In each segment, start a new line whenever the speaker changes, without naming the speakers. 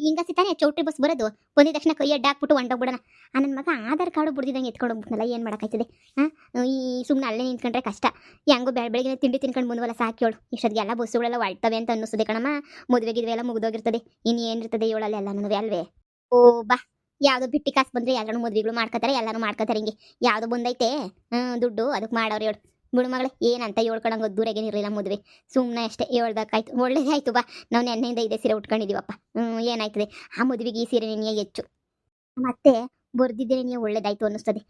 ಹಿಂಗಸಿ ತಾನೇ ಚೌಟ್ರಿ ಬಸ್ ಬರೋದು. ಬಂದಿದ ತಕ್ಷಣ ಕೈ ಅಡ್ಡ ಹಾಕ್ಬಿಟ್ಟು ಹೊಂಟೋಗ್ಬಿಡೋಣ. ನನ್ನ ಮಗ ಆಧಾರ್ ಕಾರ್ಡು ಬಿಡ್ದಿದಂಗೆ ಎತ್ಕೊಂಡು ಹೋಗ್ಬಿಟ್ನಲ್ಲ, ಏನು ಮಾಡೋಕ್ಕಾಯ್ತದೆ? ಈ ಸುಮ್ಮನೆ ಅಲ್ಲೇ ನಿಂತ್ಕೊಂಡ್ರೆ ಕಷ್ಟ. ಹೆಂಗೋ ಬೆಳಗ್ಗೆ ತಿಂಡಿ ತಿನ್ಕೊಂಡು ಬಂದ್ವಲ್ಲ ಸಾಕ್ಯೋಳು. ಇಷ್ಟೊತ್ತಿಗೆಲ್ಲ ಬಸ್ಸುಗಳೆಲ್ಲ ಹೊಳ್ತವೆ ಅಂತ ಅನ್ನಿಸ್ತದೆ ಕಣಮ್ಮ. ಮದುವೆ ಗಿದ್ವೆ ಎಲ್ಲ ಮುಗಿದೋಗಿರ್ತದೆ. ಇನ್ನು ಏನಿರ್ತದೆ ಇವಳಲ್ಲಿ ಎಲ್ಲನೂ ಅಲ್ವೇ? ಓ ಬಾ, ಯಾವುದೋ ಬಿಟ್ಟಿ ಕಾಸು ಬಂದರೆ ಎಲ್ಲರೂ ಮದುವೆಗಳು ಮಾಡ್ಕೋತಾರೆ, ಎಲ್ಲರೂ ಮಾಡ್ಕೋತಾರೆ. ಹಿಂಗೆ ಯಾವುದೋ ಬಂದೈತೆ ದುಡ್ಡು ಅದಕ್ಕೆ ಮಾಡೋರು ಹೇಳು. ಬಿಡು ಮಗಳೇ, ಏನಂತ ಹೇಳ್ಕೊಳಂಗೆ ದೂರಾಗೇನು ಇರಲಿಲ್ಲ ಮದುವೆ. ಸುಮ್ಮನೆ ಅಷ್ಟೇ ಹೇಳ್ದಕ್ಕಾಯ್ತು. ಒಳ್ಳೇದೇ ಆಯ್ತು ಬಾ, ನಾವು ನೆನ್ನೆಯಿಂದ ಇದೇ ಸೀರೆ ಉಟ್ಕೊಂಡಿದ್ದೀವಪ್ಪ. ಏನಾಯ್ತದೆ ಆ ಮದುವೆಗೆ ಈ ಸೀರೆ ನಿನಗೆ ಹೆಚ್ಚು. ಮತ್ತೆ ಬರ್ದಿದ್ದರೆ ನೀವು ಒಳ್ಳೇದಾಯ್ತು ಅನ್ನಿಸ್ತದೆ.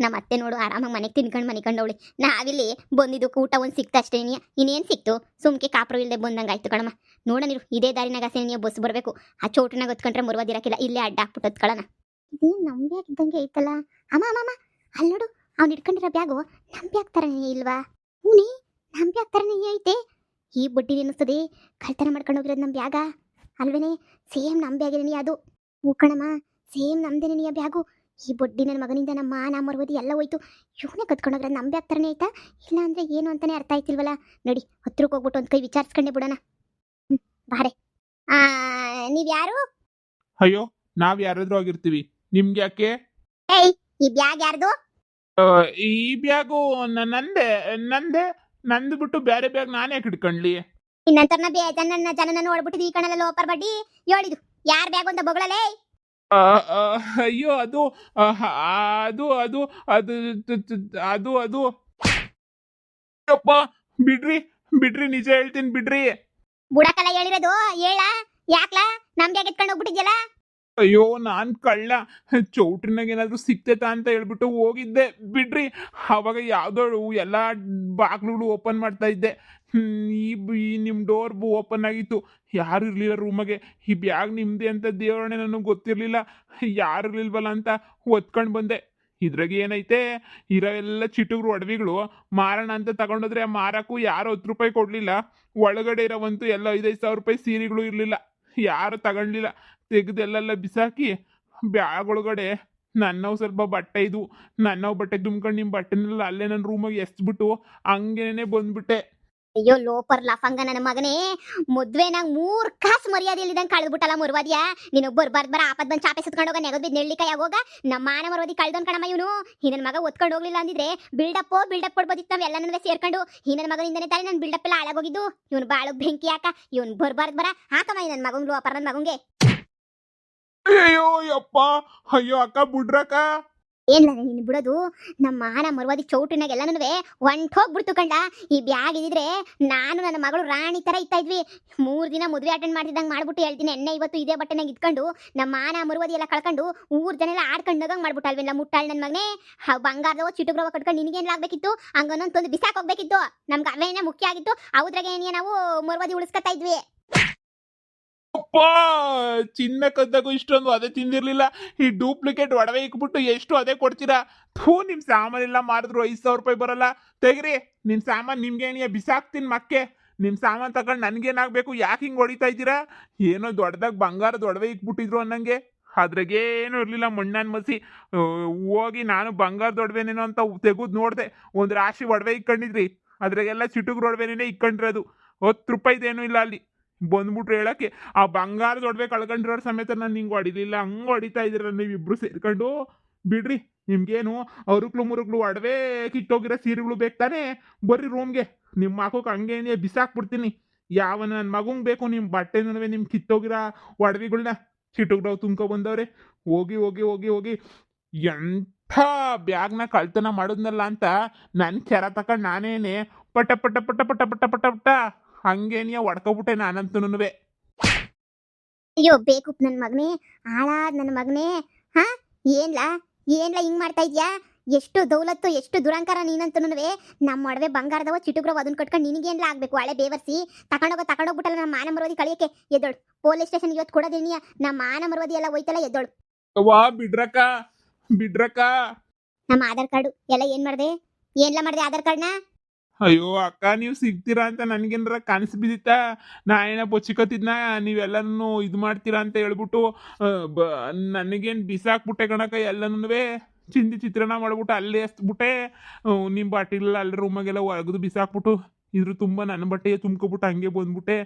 ನಮ್ಮ ಅತ್ತೆ ನೋಡು ಆರಾಮಾಗಿ ಮನೆಗೆ ತಿನ್ಕೊಂಡು ಮನಿಕೊಂಡವಳಿ. ನಾವಿಲ್ಲಿ ಬಂದಿದ್ದಕ್ಕೆ ಊಟ ಒಂದು ಸಿಕ್ತು ಅಷ್ಟೇ. ಇನ್ನೇನು ಸಿಕ್ತು? ಸುಮ್ಕೆ ಕಾಪ್ರು ಇಲ್ಲದೆ ಬಂದಂಗೆ ಆಯ್ತು ಕಣಮ್ಮ. ನೋಡ ನೀವು ಇದೇ ದಾರಿನಾಗ ಆಸೆ ನೀವು ಬಸ್ ಬರಬೇಕು. ಆ ಚೋಟಿನಾಗ ಹೊತ್ಕೊಂಡ್ರೆ ಮುರುವದಿರಕ್ಕಿಲ್ಲ, ಇಲ್ಲೇ ಅಡ್ಡ ಹಾಕ್ಬಿಟ್ಟು ಹೊತ್ಕೊಳ್ಳೋಣ. ಇದೇನು ನಂಬಿ ಆಗಿದ್ದಂಗೆ ಐತಲ್ಲ. ಅಮ್ಮ ಅಮ್ಮ ಅಮ್ಮ, ಅಲ್ಲಿ ನೋಡು, ಅವ್ನು ಇಟ್ಕೊಂಡಿರೋ ಬ್ಯಾಗು ನಮ್ಮ ಬ್ಯಾಗ್ ಥರನೇ ಇಲ್ವಾ? ಹೂನಿ, ನಮ್ಮ ಬ್ಯಾಗ್ ಥರನೇ ಐತೆ. ಈ ಬಡ್ಡಿ ಅನ್ನಿಸ್ತದೆ ಕಳ್ತನ ಮಾಡ್ಕೊಂಡು ಹೋಗಿರೋದು ನಮ್ಮ ಬ್ಯಾಗ ಅಲ್ವೇನೆ? ಸೇಮ್ ನಮ್ಮ ಬ್ಯಾಗೇನೇ ಅದು. ಹೂ ಕಣಮ್ಮ, ಸೇಮ್ ನಮ್ದೇನೆ ನೀ ಬ್ಯಾಗು. ಈ ಬಡ್ಡಿ ನನ್ನ ಮಗನಿಂದ ನಮ್ಮ ಮರುವದಿ ಎಲ್ಲ ಹೋಯ್ತು. ಇವನೇ ಕತ್ಕೊಂಡೋಗ್ರೆ ನಮ್ಮ ಬ್ಯಾಗ್ ಥರನೇ ಐತಾ? ಇಲ್ಲ ಅಂದರೆ ಏನು ಅಂತಲೇ ಅರ್ಥ ಆಯ್ತಿಲ್ವಲ್ಲ. ನಡಿ ಹತ್ರಕ್ಕೆ ಹೋಗ್ಬಿಟ್ಟು ಒಂದು ಕೈ ವಿಚಾರಿಸ್ಕೊಂಡೆ ಬಿಡೋಣ. ಬಾರೆ. ನೀವು ಯಾರು?
ಅಯ್ಯೋ, ನಾವ್ ಯಾರಾದ್ರೂ ಆಗಿರ್ತೀವಿ, ನಿಮ್ಗೆ ಯಾಕೆ?
ಏಯ್, ಈ ಬ್ಯಾಗ್ ಯಾರ್ದು?
ಈ ಬ್ಯಾಗು ನಂದೆ ನಂದೆ ನಂದು ಬಿಟ್ಟು ಬೇರೆ ಬ್ಯಾಗ್ ನಾನೇ ಯಾಕೆ ಹಿಡ್ಕೊಂಡ್ಲಿ?
ಇನ್ನಂತರ್ನ ಜನನ ನೋಡ್ಬಿಟ್ಟಿದ್ ಈ ಕಣಲ್ಲ ಲೋಪರ್ ಬಡ್ಡಿ ಹೇಳಿದು ಯಾರ್ ಬ್ಯಾಗ್ ಅಂತ ಬೊಗಳಲೇ.
ಅಯ್ಯೋ, ಅದು ಅದು ಅದು ಅದು ಅದು ಅದು ಅಪ್ಪ, ಬಿಡ್ರಿ ಬಿಡ್ರಿ, ನಿಜ ಹೇಳ್ತೀನಿ ಬಿಡ್ರಿ.
ಬುಡಕಲ್ಲ ಹೇಳಿರೋದು, ಹೇಳ ಯಾಕ್ಲಾ ನಮ್ ಬ್ಯಾಗ್ ಎತ್ಕೊಂಡು ಹೋಗ್ಬಿಟ್ಟಿದ್ಯಲ್ಲ?
ಅಯ್ಯೋ, ನಾನ್ ಕಳ್ಳ. ಚೌಟ್ರಿನಾಗ ಏನಾದ್ರು ಸಿಕ್ತೇತ ಅಂತ ಹೇಳ್ಬಿಟ್ಟು ಹೋಗಿದ್ದೆ, ಬಿಡ್ರಿ. ಅವಾಗ ಯಾವ್ದೋ ಎಲ್ಲ ಬಾಗ್ಲುಗಳು ಓಪನ್ ಮಾಡ್ತಾ ಇದ್ದೆ. ಈ ನಿಮ್ ಡೋರ್ ಓಪನ್ ಆಗಿತ್ತು, ಯಾರು ಇರ್ಲಿಲ್ಲ ರೂಮಗೆ. ಈ ಬ್ಯಾಗ್ ನಿಮ್ದೆ ಅಂತ ದೇವರಣೆ ನನಗೆ ಗೊತ್ತಿರ್ಲಿಲ್ಲ, ಯಾರು ಇರ್ಲಿಲ್ವಲ್ಲ ಅಂತ ಒತ್ಕೊಂಡು ಬಂದೆ. ಇದ್ರಾಗ ಏನೈತೆ, ಇರೋ ಎಲ್ಲ ಚಿಟುಗ್ರು ಒಡವಿಗಳು ಮಾರೋಣ ಅಂತ ತಗೊಂಡೋದ್ರೆ ಮಾರಕ್ಕೂ ಯಾರು 10 ರೂಪಾಯಿ ಕೊಡ್ಲಿಲ್ಲ. ಒಳಗಡೆ ಇರೋವಂತೂ ಎಲ್ಲ 5,000 ರೂಪಾಯಿ ಸೀರೆಗಳು ಇರ್ಲಿಲ್ಲ, ಯಾರು ತಗೊಂಡ್ಲಿಲ್ಲ. ತೆಗೆದೆಲ್ಲ ಬಿಸಾಕಿ ಬ್ಯಾಗ್ ಒಳಗಡೆ ನನ್ನವು ಸ್ವಲ್ಪ ಬಟ್ಟೆ ಇದ್ವು. ನನ್ನವು ಬಟ್ಟೆ ತುಂಬ್ಕೊಂಡು ನಿಮ್ಮ ಬಟ್ಟೆನೆಲ್ಲ ಅಲ್ಲೇ ನನ್ನ ರೂಮಾಗೆ ಎಸ್ಬಿಟ್ಟು ಹಂಗೇನೆ ಬಂದ್ಬಿಟ್ಟೆ.
ಅಯ್ಯೋ ಲೋಪರ್ ಲಫಂಗ ನನ್ನ ಮಗನೇ, ಮದ್ವೆನಾಗ 3 ಕಾಸು ಮರ್ಯಾದೆಯಲ್ಲಿದ್ದಂಗೆ ಕಳೆದ್ಬಿಟ್ಟಲ್ಲ ಮುರುವಾದಿಯ. ನೀನು ಬರ್ಬಾರ್ದು ಬರ ಆಪತ್ ಬಂದು ಚಾಪೆ ಸುತ್ಕೊಂಡು ಹೋಗ, ನೆಗದ್ ಬಿದ್ದು ನೆಳ್ಳಿಕಾಯಿ ಆಗೋಗ. ನಮ್ಮ ಮಾನ ಮರುವಾದಿ ಕಳ್ದೊಂದು ಕಣಮ್ಮ ಇವನು. ಈ ನನ್ನ ಮಗ ಒತ್ಕೊಂಡು ಹೋಗ್ಲಿಲ್ಲ ಅಂದಿದ್ರೆ ಬಿಲ್ಡಪ್ ಕೊಡ್ಬೋದಿತ್ತು ನಾವು ಎಲ್ಲನೂ ಸೇರ್ಕೊಂಡು. ಈ ನನ್ನ ಮಗನಿಂದನೇ ತಾನೇ ನನ್ನ ಬಿಲ್ಡಪ್ ಎಲ್ಲ ಹಾಳಾಗೋಗಿದ್ದು. ಇವನು ಬಾಳು ಬೆಂಕಿ ಯಾಕ, ಇವನು ಬರ್ಬಾರ್ದು ಬರ ಹಾಕಮ್ಮ ನನ್ನ ಮಗಂಗ್ ಲೋಪರ್ ನನ್ನ ಮಗಂಗೆ.
ಅಯ್ಯೋ ಯಪ್ಪ, ಅಯ್ಯೋ ಅಕ್ಕ, ಬಿಡ್ರಕ್ಕ.
ಏನ್ಲ ನೀನು ಬಿಡೋದು? ನಮ್ಮ ಮಾನ ಮರುವಾದಿ ಚೌಟಿನಾಗ ಎಲ್ಲನೂ ಹೊಂಟೋಗ್ಬಿಡ್ತು ಕಂಡ. ಈ ಬ್ಯಾಗ್ ಇದ್ದಿದ್ರೆ ನಾನು ನನ್ನ ಮಗಳು ರಾಣಿ ತರ ಇತ್ತಾ ಇದ್ವಿ. 3 ದಿನ ಮದುವೆ ಅಟೆಂಡ್ ಮಾಡಿದಂಗೆ ಮಾಡ್ಬಿಟ್ಟು ಹೇಳ್ತೀನಿ. ಎಣ್ಣೆ ಇವತ್ತು ಇದೇ ಬಟ್ಟೆನಾಗ ಇದ್ಕೊಂಡು ನಮ್ಮ ಮಾನ ಮರುವಾದಿ ಎಲ್ಲ ಕಳ್ಕೊಂಡು ಊರ್ ಜನ ಎಲ್ಲ ಆಡ್ಕೊಂಡು ಹೋಗಂಗೆ ಮಾಡ್ಬಿಟ್ಟಲ್ವೆಲ್ಲ ಮುಟ್ಟಾಳ್ ನನ್ನ ಮಗನೇ. ಬಂಗಾರದವ ಚಿಟುಗ್ರವ ಕಟ್ಕೊಂಡು ನಿನಗೇನಾಗಬೇಕಿತ್ತು? ಹಂಗನ್ನೊಂದು ಬಿಸಾಕ್ ಹೋಗ್ಬೇಕಿತ್ತು. ನಮ್ಗೆ ಅವೇನೇ ಮುಖ್ಯ ಆಗಿತ್ತು. ಅವ್ರಾಗ ಏನೇ ನಾವು ಮರುವಾದಿ ಉಳಿಸ್ಕೊತಾ ಇದ್ವಿ.
ಅಪ್ಪ, ಚಿನ್ನ ಕದ್ದಾಗೂ ಇಷ್ಟೊಂದು ಅದೇ ತಿಂದಿರ್ಲಿಲ್ಲ. ಈ ಡೂಪ್ಲಿಕೇಟ್ ಒಡವೆ ಇಕ್ಬಿಟ್ಟು ಎಷ್ಟು ಅದೇ ಕೊಡ್ತೀರಾ? ನಿಮ್ ಸಾಮಾನೆಲ್ಲ ಮಾರಿದ್ರು 5,000 ರೂಪಾಯಿ ಬರಲ್ಲ. ತೆಗ್ರಿ ನಿಮ್ ಸಾಮಾನು, ನಿಮ್ಗೆ ಏನಿಯ ಬಿಸಾಕ್ತೀನಿ ಮಕ್ಕೆ. ನಿಮ್ ಸಾಮಾನು ತಗೊಂಡು ನನ್ಗೇನಾಗಬೇಕು? ಯಾಕೆ ಹಿಂಗೆ ಹೊಡಿತಾ ಇದ್ದೀರಾ? ಏನೋ ದೊಡ್ಡದಾಗ ಬಂಗಾರದ ಒಡವೆ ಇಕ್ಬಿಟ್ಟಿದ್ರು ಅನ್ನಂಗೆ. ಅದ್ರಾಗೇನು ಇರಲಿಲ್ಲ, ಮಣ್ಣನ್ ಮಸಿ. ಹೋಗಿ ನಾನು ಬಂಗಾರದ ಒಡವೆನೇನೋ ಅಂತ ತೆಗೆದು ನೋಡಿದೆ, ಒಂದು ರಾಶಿ ಒಡವೆ ಇಕ್ಕೊಂಡಿದ್ರಿ. ಅದ್ರಾಗೆಲ್ಲ ಚಿಟುಗ್ರ ಒಡವೆನೇ ಇಕ್ಕೊಂಡಿರೋದು. 10 ರೂಪಾಯಿದೇನು ಇಲ್ಲ ಅಲ್ಲಿ. ಬಂದ್ಬಿಟ್ರು ಹೇಳಕ್ಕೆ ಆ ಬಂಗಾರದ ಒಡವೆ ಕಳ್ಕೊಂಡಿರೋರು ಸಮೇತ ನಾನು ಹಿಂಗೆ ಹೊಡಿಲಿಲ್ಲ, ಹಂಗೆ ಹೊಡಿತಾ ಇದ್ದೀರ ನೀವಿಬ್ರು ಸೇರ್ಕೊಂಡು. ಬಿಡ್ರಿ, ನಿಮ್ಗೇನು ಅರುಕ್ಲು ಮುರುಕ್ಲು ಒಡವೆ ಕಿತ್ತೋಗಿರೋ ಸೀರೆಗಳು ಬೇಕು ತಾನೇ? ಬರ್ರಿ ರೂಮ್ಗೆ, ನಿಮ್ಮ ಹಾಕೋಕೆ ಹಂಗೇನೆ ಬಿಸಾಕ್ಬಿಡ್ತೀನಿ. ಯಾವ ನನ್ನ ಮಗಂಗೆ ಬೇಕು ನಿಮ್ಮ ಬಟ್ಟೆ ನಡುವೆ ನಿಮ್ಮ ಕಿತ್ತೋಗಿರೋ ಒಡವೆಗಳನ್ನ? ಚಿಟುಗ್ರವ್ ತುಂಬ್ಕೊ ಬಂದವ್ರೆ. ಹೋಗಿ ಹೋಗಿ ಹೋಗಿ ಹೋಗಿ ಎಂಥ ಬ್ಯಾಗ್ನ ಕಳ್ತನ ಮಾಡೋದ್ನಲ್ಲ ಅಂತ ನನ್ನ ಕೆರ ತಗೊಂಡು ನಾನೇನೆ ಪಟ ಪಟ ಪಟ ಪಟ ಪಟ ಪಟ ಪಟ ಹಂಗೇನಿಯ ಹೊಡ್ಕೊಬಿಟ್ಟೆ ನಾನಂತೂನುವೆ.
ಅಯ್ಯೋ ಬೇಕು ನನ್ನ ಮಗನೇ, ಹಾಳಾದ ನನ್ನ ಮಗನೇ. ಹಾ, ಏನ್ಲಾ ಹಿಂಗ್ ಮಾಡ್ತಾ ಇದ್ಯಾ? ಎಷ್ಟು ದೌಲತ್ತು, ಎಷ್ಟು ದುರಂಕಾರ ನೀನಂತನುವೆ. ನಮ್ಮ ಒಡವೆ ಬಂಗಾರದವ ಚಿಟುಗ್ರವ ಅದನ್ನ ಕಟ್ಕೊಂಡು ನಿನಗೇನ್ಲ ಆಗ್ಬೇಕು? ಹಳೆ ಬೇವರ್ಸಿ ತಗೊಂಡೋಗ್ಬಿಟ್ಟಲ್ಲ ನಮ್ಮ ಮಾನ ಮರುವಾದಿ ಕಳಿಯಕ್ಕೆ. ಎದ್ದೋಳು, ಪೊಲೀಸ್ ಸ್ಟೇಷನ್ ಇವತ್ತು ಕೊಡೋದೇನಿಯ? ನಮ್ಮ ಮಾನ ಮರುವಾದಿ ಎಲ್ಲ ಹೋಯ್ತಲ್ಲ, ಎದ್ದೋಳು.
ಬಿಡ್ರಕ್ಕ ಬಿಡ್ರಕ್ಕ.
ನಮ್ಮ ಆಧಾರ್ ಕಾರ್ಡು ಎಲ್ಲ ಏನ್ ಮಾಡ್ದೆ? ಏನ್ಲ ಮಾಡ್ದೆ ಆಧಾರ್ ಕಾರ್ಡ್ನ?
ಅಯ್ಯೋ ಅಕ್ಕ, ನೀವು ಸಿಗ್ತೀರಾ ಅಂತ ನನ್ಗೇನಾರ ಕನಸು ಬಿದ್ದಿತ್ತಾ? ನಾ ಏನ ಬಚ್ಚಿಕತ್ತಿದ್ನ ನೀವೆಲ್ಲನೂ ಇದು ಮಾಡ್ತೀರಾ ಅಂತ ಹೇಳ್ಬಿಟ್ಟು ನನಗೇನು ಬಿಸಾಕ್ಬಿಟ್ಟೆ ಕಣಕ್ಕ. ಎಲ್ಲನೂ ಚಿಂದಿ ಚಿತ್ರಾನ್ನ ಮಾಡ್ಬಿಟ್ಟು ಅಲ್ಲೇ ಎಸ್ಬಿಟ್ಟೆ. ನಿಮ್ಮ ಬಾಟಿಲ್ ಅಲ್ಲಿ ರೂಮಾಗೆಲ್ಲ ಒಗೆದು ಬಿಸಾಕ್ಬಿಟ್ಟು ಇದ್ರ ತುಂಬ ನನ್ನ ಬಟ್ಟೆಗೆ ತುಂಬ್ಕೊಬಿಟ್ಟು ಹಂಗೆ ಬಂದ್ಬಿಟ್ಟೆ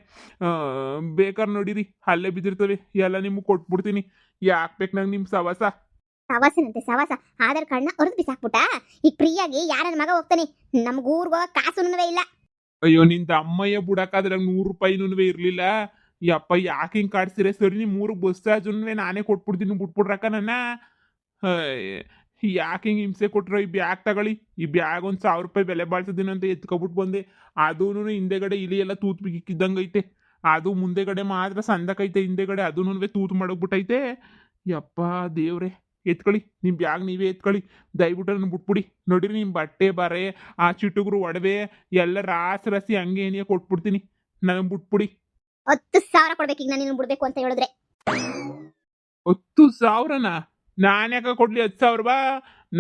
ಬೇಕಾದ್ರೆ ನೋಡಿರಿ ಅಲ್ಲೇ ಬಿದ್ದಿರ್ತವೆ ಎಲ್ಲ ನಿಮ್ಗೆ ಕೊಟ್ಬಿಡ್ತೀನಿ ಯಾಕೆ ಬೇಕು ನಂಗೆ ನಿಮ್ಮ ಸವಾಸ.
ಸವಾಸನಂತೆ ಸವಾಸ. ಆಧಾರ್ ಕಾರ್ಡ್ನ ಹೊರದು ಬಿಸಾಕ್ಬಿಟ್ಟ. ಈಗ ಫ್ರೀಯಾಗಿ ಯಾರ ಮಗ ಹೋಗ್ತಾನೆ, ನಮ್ಗೆ ಊರ್ಗೆ ಹೋಗೋ ಕಾಸುನುವೆ ಇಲ್ಲ.
ಅಯ್ಯೋ ನಿಂದ ಅಮ್ಮಯ್ಯ ಬುಡಕ್ಕಾದ್ರೆ 100 ರೂಪಾಯಿನೂ ಇರ್ಲಿಲ್ಲ. ಯಪ್ಪ ಯಾಕೆ ಹಿಂಗೆ ಕಾಡ್ಸಿರೆ ಸರಿ ನಿಮ್ಮ 3 ಬಸ್ ಚಾರ್ಜುನ್ವೇ ನಾನೇ ಕೊಟ್ಬಿಡ್ತೀನಿ ಬಿಟ್ಬಿಡ್ರಕ್ಕ ನನ್ನ. ಯಾಕೆ ಹಿಂಗೆ ಹಿಂಸೆ ಕೊಟ್ರ ಈ ಬ್ಯಾಗ್ ತಗೊಳ್ಳಿ. ಈ ಬ್ಯಾಗ್ 1,000 ರೂಪಾಯಿ ಬೆಲೆ ಬಾಳ್ತಿದ್ದೀನಿ ಅಂತ ಎತ್ಕೊಬಿಟ್ಟು ಬಂದೆ. ಅದೂ ಹಿಂದೆಗಡೆ ಇಲಿ ಎಲ್ಲ ತೂತ್ ಬಿಕ್ಕಿದ್ದಂಗೆ ಐತೆ. ಅದು ಮುಂದೆಗಡೆ ಮಾತ್ರ ಸಂದಕೈತೆ, ಹಿಂದೆಗಡೆ ಅದೂ ತೂತ್ ಮಾಡೋಗ್ಬಿಟ್ಟೈತೆ. ಯಪ್ಪ ದೇವ್ರೆ, ಎತ್ಕೊಳ್ಳಿ ನಿಮ್ಮ ಬ್ಯಾಗ್ ನೀವೇ ಎತ್ಕೊಳ್ಳಿ ದಯವಿಟ್ಟು ನನ್ನ ಬಿಟ್ಬಿಡಿ. ನೋಡಿರಿ ನಿಮ್ಮ ಬಟ್ಟೆ ಬರೆ ಆ ಚಿಟುಗ್ರು ಒಡವೆ ಎಲ್ಲ ರಾಸಿ ಹಂಗೆ ಏನಿಯ ಕೊಟ್ಬಿಡ್ತೀನಿ, ನನಗೆ ಬಿಟ್ಬಿಡಿ.
10,000 ಕೊಡ್ಬೇಕು ಈಗ ನಾನು ನಿನ್ನ ಬಿಡ್ಬೇಕು ಅಂತ ಹೇಳಿದ್ರೆ.
10,000ನಾ? ನಾನ್ಯಾಕೆ ಕೊಡ್ಲಿ 10,000?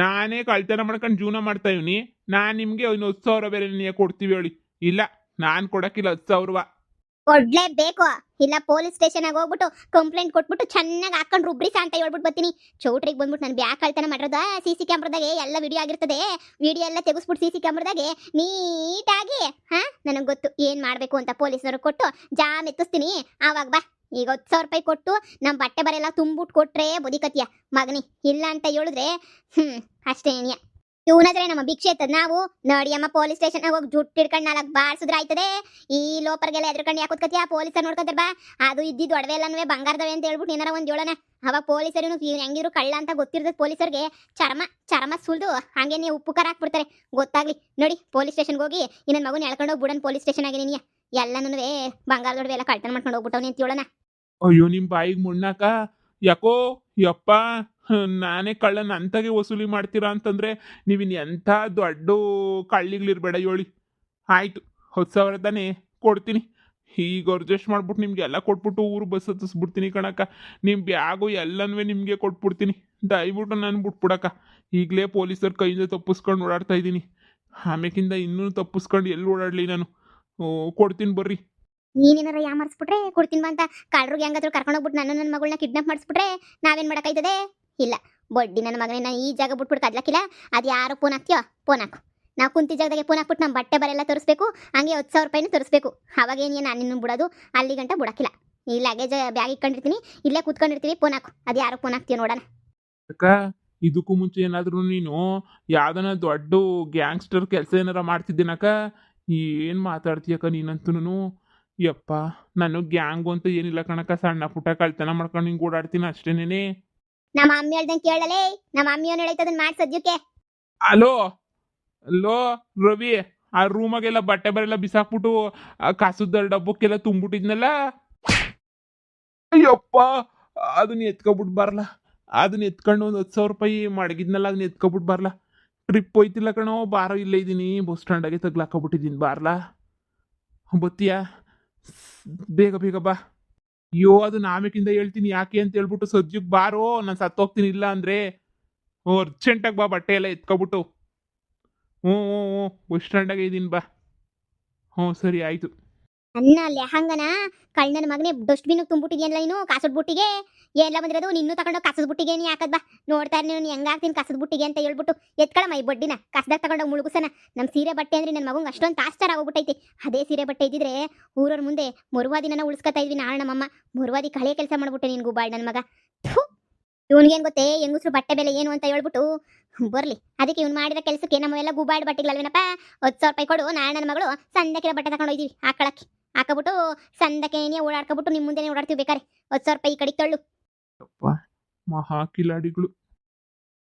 ನಾನೇ ಕಳ್ತನ ಮಾಡ್ಕೊಂಡು ಜೀವನ ಮಾಡ್ತಾ ಇವ್ನಿ. ನಾನು ನಿಮಗೆ ಇನ್ನು 10,000 ಬೇರೆ ನೀ ಕೊಡ್ತೀವಿ ಹೇಳಿ. ಇಲ್ಲ, ನಾನು ಕೊಡಕ್ಕಿಲ್ಲ 10,000.
ಕೊಡ್ಲೇಬೇಕು. ಇಲ್ಲ ಪೊಲೀಸ್ ಸ್ಟೇಷನ್ ಆಗಿ ಹೋಗ್ಬಿಟ್ಟು ಕಂಪ್ಲೇಂಟ್ ಕೊಟ್ಬಿಟ್ಟು ಚೆನ್ನಾಗಿ ಹಾಕೊಂಡು ರುಬ್ರಿಸ ಅಂತ ಹೇಳ್ಬಿಟ್ಟು ಬರ್ತೀನಿ. ಚೌಟ್ರಿಗೆ ಬಂದ್ಬಿಟ್ಟು ನಾನು ಬ್ಯಾಗ್ ಕಳ್ತನ ಮಾಡಿರೋದ CC ಕ್ಯಾಮ್ರಾದಾಗೆ ಎಲ್ಲ ವಿಡಿಯೋ ಆಗಿರ್ತದೆ. ವಿಡಿಯೋ ಎಲ್ಲ ತೆಗೆಸ್ಬಿಟ್ಟು CC ಕ್ಯಾಮ್ರಾದಾಗೆ ನೀಟಾಗಿ ನನಗೆ ಗೊತ್ತು ಏನು ಮಾಡಬೇಕು ಅಂತ ಪೊಲೀಸ್ನವ್ರಿಗೆ ಕೊಟ್ಟು ಜಾಮ್ ಎತ್ತಿಸ್ತೀನಿ. ಆವಾಗ ಬಾ. ಈಗ 10,000 ರೂಪಾಯಿ ಕೊಟ್ಟು ನಮ್ಮ ಬಟ್ಟೆ ಬರೆಲ್ಲ ತುಂಬಿಟ್ಟು ಕೊಟ್ರೆ ಬದುಕತಿಯ ಮಗನಿ. ಇಲ್ಲ ಅಂತ ಹೇಳಿದ್ರೆ ಅಷ್ಟೇ ಏನಿಯ. ಇವನಾದ್ರೆ ನಮ್ಮ ಭಿಕ್ಷೆ ಎತ್ತದ ನಾವು ನಡಿಯಮ್ಮ ಪೊಲೀಸ್ ಸ್ಟೇಷನ್ ಹೋಗಿ ಜುಟ್ಟು ಹಿಡ್ಕೊಂಡು 4 ಬಾರ್ಸಿದ್ರೆ ಆಯ್ತದೆ. ಈ ಲೋಪರ್ಗೆಲ್ಲ ಎದ್ರಕೊಂಡು ಯಾಕೆ ಕೂತ್ಕತಿಯ? ಪೊಲೀಸರು ನೋಡ್ಕೊತಾರ ಬಾ. ಅದು ಇದ್ದಿದ್ದು ಒಡವೆ ಎಲ್ಲನೂ ಬಂಗಾರದವೆ ಅಂತ ಹೇಳ್ಬಿಟ್ಟು ಏನಾರ ಒಂದು ಹೇಳೋಣ. ಅವಾಗ ಪೊಲೀಸರು ಹೆಂಗಿದ್ರು ಕಳ್ಳ ಅಂತ ಗೊತ್ತಿರ್ತದೆ. ಪೊಲೀಸರಿಗೆ ಚರ್ಮ ಸುಲ್ದು ಹಂಗೆ ನೀವು ಉಪ್ಪು ಖಾರ ಹಾಕ್ಬಿಡ್ತಾರೆ ಗೊತ್ತಾಗ್ಲಿ. ನೋಡಿ ಪೊಲೀಸ್ ಸ್ಟೇಷನ್ಗೆ ಹೋಗಿ ನನ್ನ ಮಗನ ಎಳ್ಕೊಂಡು ಹೋಗಿ ಬಿಡನ್ ಪೊಲೀಸ್ ಸ್ಟೇಷನ್ ಆಗಿ ನೀನಿಯ ಎಲ್ಲನೂ ಬಂಗಾರದ ಒಡವೆ ಎಲ್ಲ ಕಳ್ತನ ಮಾಡ್ಕೊಂಡು ಹೋಗ್ಬಿಟ್ಟವನಿ ಅಂತ ಹೇಳೋಣ.
ಅಯ್ಯೋ ನಿಮ್ಮ ಬಾಯಿಗೆ ಮುಣ್ಣಾಕ ಯಾಕೋ ಯಪ್ಪ, ನಾನೇ ಕಳ್ಳನ ಅಂತಾಗೆ ವಸೂಲಿ ಮಾಡ್ತೀರಾ ಅಂತಂದ್ರೆ ನೀವಿನ್ ಎಂಥ ದೊಡ್ಡ ಕಳ್ಳಿಗಳಿರ್ಬೇಡ ಹೇಳಿ. ಆಯ್ತು 10,000 ತಾನೇ ಕೊಡ್ತೀನಿ. ಈಗ ಅಡ್ಜಸ್ಟ್ ಮಾಡ್ಬಿಟ್ಟು ನಿಮ್ಗೆ ಎಲ್ಲ ಕೊಟ್ಬಿಟ್ಟು ಊರು ಬಸ್ ಹತ್ತಿಸ್ಬಿಡ್ತೀನಿ ಕಣಕ್ಕ. ನಿಮ್ಮ ಬ್ಯಾಗು ಎಲ್ಲನೂ ನಿಮಗೆ ಕೊಟ್ಬಿಡ್ತೀನಿ. ದಯವಿಟ್ಟು ನಾನು ಬಿಟ್ಬಿಡಕ್ಕ. ಈಗಲೇ ಪೊಲೀಸರ ಕೈಯಿಂದ ತಪ್ಪಿಸ್ಕೊಂಡು ಓಡಾಡ್ತಾ ಇದ್ದೀನಿ. ಆಮೇಕಿಂದ ಇನ್ನೂ ತಪ್ಪಿಸ್ಕೊಂಡು ಎಲ್ಲಿ ಓಡಾಡಲಿ ನಾನು. ಕೊಡ್ತೀನಿ ಬರ್ರಿ.
ನೀನೇನಾರ ಯಾಮರ್ಸ್ಬಿಟ್ರೆ ಕೊಡ್ತೀನಿ ಬಾ ಅಂತ ಕಳ್ರಿಗೆ ಹೆಂಗಾದ್ರು ಕರ್ಕೊಂಡು ಹೋಗ್ಬಿಟ್ಟು ನನ್ನ ಮಗಳನ್ನ ಕಿಡ್ನಾಪ್ ಮಾಡಿಸ್ಬಿಟ್ರೆ ನಾವೇನು ಮಾಡೋಕ್ಕಾಯ್ತದೆ? ಇಲ್ಲ ಬಡ್ಡಿ ನನ್ನ ಮಗನೇ, ನಾನು ಈ ಜಾಗ ಬಿಟ್ಬಿಟ್ಟು ಕದ್ಲಕ್ಕಿಲ್ಲ. ಅದು ಯಾರು ಫೋನ್ ಹಾಕ್ತೀಯೋ ಫೋನ್ ಹಾಕು. ನಾವು ಕುಂತಿ ಜಾಗದಾಗೆ ಫೋನ್ ಹಾಕ್ಬಿಟ್ಟು ನಮ್ಮ ಬಟ್ಟೆ ಬರೆಲ್ಲ ತೋರಿಸ್ಬೇಕು. ಹಂಗೆ 10,000 ರೂಪಾಯಿನೂ ತೋರಿಸ್ಬೇಕು. ಅವಾಗೇನು ನಾನು ನಿನ್ನ ಬಿಡೋದು ಅಲ್ಲಿ ಗಂಟ ಬಿಡಕ್ಕಿಲ್ಲ. ಈ ಲಗೇಜ್ ಬ್ಯಾಗ್ ಇಟ್ಕೊಂಡಿರ್ತೀನಿ, ಇಲ್ಲೇ ಕೂತ್ಕೊಂಡಿರ್ತೀವಿ. ಫೋನ್ ಹಾಕು. ಅದು ಯಾರು ಫೋನ್ ಹಾಕ್ತೀಯೋ ನೋಡೋಣ.
ಅಕ್ಕ ಇದಕ್ಕೂ ಮುಂಚೆ ಏನಾದರೂ ನೀನು ಯಾವ್ದನ ದೊಡ್ಡ ಗ್ಯಾಂಗ್ಸ್ಟರ್ ಕೆಲಸ ಏನಾರ ಮಾಡ್ತಿದ್ದೀನಕ್ಕ? ಏನು ಮಾತಾಡ್ತೀಯಕ್ಕ ನೀನಂತೂ? ಯಪ್ಪ ನಾನು ಗ್ಯಾಂಗು ಅಂತ ಏನಿಲ್ಲ ಕಣಕ್ಕ. ಸಣ್ಣ ಪುಟ್ಟ ಕಳ್ತನ ಮಾಡ್ಕೊಂಡು ಹಿಂಗೆ ಓಡಾಡ್ತೀನಿ ಅಷ್ಟೇನೇನೆ.
ನಮ್ಮ ಅಮ್ಮಿ ಹೇಳ್ದಂಗೆ ಕೇಳಲೇ. ನಮ್ಮ ಅಮ್ಮಿ ಏನು ಹೇಳೈತದನ್ನ ಮಾಡಿ ಸದ್ಯಕ್ಕೆ.
ಅಲೋ ರವಿ, ಆ ರೂಮಾಗೆಲ್ಲ ಬಟ್ಟೆ ಬರೆಲ್ಲ ಬಿಸಾಕ್ಬಿಟ್ಟು ಕಸದ ಡಬ್ಬಕ್ಕೆಲ್ಲ ತುಂಬಿಟ್ಟಿದ್ನಲ್ಲ. ಅಯ್ಯಪ್ಪ ಅದನ್ನ ಎತ್ಕೊಬಿಟ್ಟು ಬರಲ್ಲ. ಅದನ್ನ ಎತ್ಕೊಂಡು ಒಂದು 10,000 ರೂಪಾಯಿ ಮಡಗಿದ್ನಲ್ಲ, ಅದನ್ನ ಎತ್ಕೊಬಿಟ್ಟು ಬರಲ್ಲ. ಟ್ರಿಪ್ ಹೋಯ್ತಿಲ್ಲ ಕಣೋ, ಬಾರೋ ಇಲ್ಲೇ ಇದ್ದೀನಿ. ಬಸ್ ಸ್ಟ್ಯಾಂಡಾಗೆ ತಗ್ಲಾಕೊಬಿಟ್ಟಿದ್ದೀನಿ. ಬಾರ್ಲಾ ಬತ್ತೀಯಾ? ಬೇಗ ಬೇಗ ಬಾ. ಅಯ್ಯೋ ಅದು ನಾಮೇಕಿಂದ ಹೇಳ್ತೀನಿ ಯಾಕೆ ಅಂತ ಹೇಳ್ಬಿಟ್ಟು ಸದ್ಯಕ್ಕೆ ಬಾರೋ, ನಾನು ಸತ್ತೋಗ್ತೀನಿ. ಇಲ್ಲ ಅಂದರೆ ಅರ್ಜೆಂಟಾಗಿ ಬಾ, ಬಟ್ಟೆ ಎಲ್ಲ ಎತ್ಕೊಬಿಟ್ಟು. ಹ್ಞೂ ಬಸ್ ಸ್ಟ್ಯಾಂಡಾಗೆ ಇದ್ದೀನಿ ಬಾ. ಸರಿ ಆಯಿತು.
ಅನ್ನ ಲೆಹಂಗನ ಕಳ್ಳನ ಮಗನೇ ಡಸ್ಟ್ಬಿನ್ ತುಂಬಿಟ್ಟಿದ್ಯಲ್ಲ ನೀನು ಕಸದ ಬುಟ್ಟಿಗೆ. ಎಲ್ಲ ಬಂದಿರೋದು ನಿನ್ನೂ ತಗೊಂಡು ಕಸದ ಬುಟ್ಟಿಗೆ ನೀ ಹಾಕದ್ ಬಾ. ನೋಡ್ತಾ ಇರ್ ನೀನು ಹೆಂಗಾಗ್ತೀನಿ ಕಸದ ಬುಟ್ಟಿಗೆ ಅಂತ ಹೇಳ್ಬಿಟ್ಟು. ಎತ್ಕೊಳಮ್ಮ ಈ ಬಡ್ಡಿನ ಕಸದಾಗ ತಗೊಂಡೋಗಿ ಮುಳುಗುಸನ. ನಮ್ಮ ಸೀರೆ ಬಟ್ಟೆ ಅಂದ್ರೆ ನನ್ನ ಮಗಂಗೆ ಅಷ್ಟೊಂದು ತಾಸ್ತಾರ ಆಗೋಗ್ಬಿಟ್ಟೈತಿ. ಅದೇ ಸೀರೆ ಬಟ್ಟೆ ಇದ್ದಿದ್ರೆ ಊರವ್ರ ಮುಂದೆ ಮುರುವಾದಿನ ಉಳಿಸ್ಕೊತಾ ಇದ್ವಿ. ನಾಳೆ ನಮ್ಮಮ್ಮ ಮುರುವಾದಿ ಕಳೆ ಕೆಲಸ ಮಾಡ್ಬಿಟ್ಟೆ ನೀನು ಗುಬಾಳ್ ನನ್ನ ಮಗ. ಇವನಿಗೇನು ಗೊತ್ತೇ ಹೆಂಗಸ್ರು ಬಟ್ಟೆ ಬೆಲೆ ಏನು ಅಂತ ಹೇಳ್ಬಿಟ್ಟು ಬರ್ಲಿ. ಅದಕ್ಕೆ ಇವ್ನು ಮಾಡಿದ ಕೆಲಸಕ್ಕೆ ನಮ್ಮೆಲ್ಲ ಗುಬಾಡ್ ಬಟ್ಟೆಗಳಲ್ವೇನಪ್ಪ. 10,000 ರೂಪಾಯಿ ಕೊಡು, ನಾಳೆ ನನ್ನ ಮಗಳು ಸಂದಕ್ಕೆ ಬಟ್ಟೆ ತಗೊಂಡು ಹೋಯ್ತೀವಿ ಹಾಕೊಳಕ್ಕೆ. ಹಾಕಬಿಟ್ಟು ಸಂದಕ್ಕೆ ಓಡಾಡ್ಕೊಬಿಟ್ಟು ನಿಮ್ಮ ಮುಂದೆನೇ ಓಡಾಡ್ತೀವಿ ಬೇಕಾರೆ. 10,000 ರೂಪಾಯಿ ಈ ಕಡೆಗೆ ತಳ್ಳು.
ಮಹಾ ಕಿಲಾಡಿಗಳು.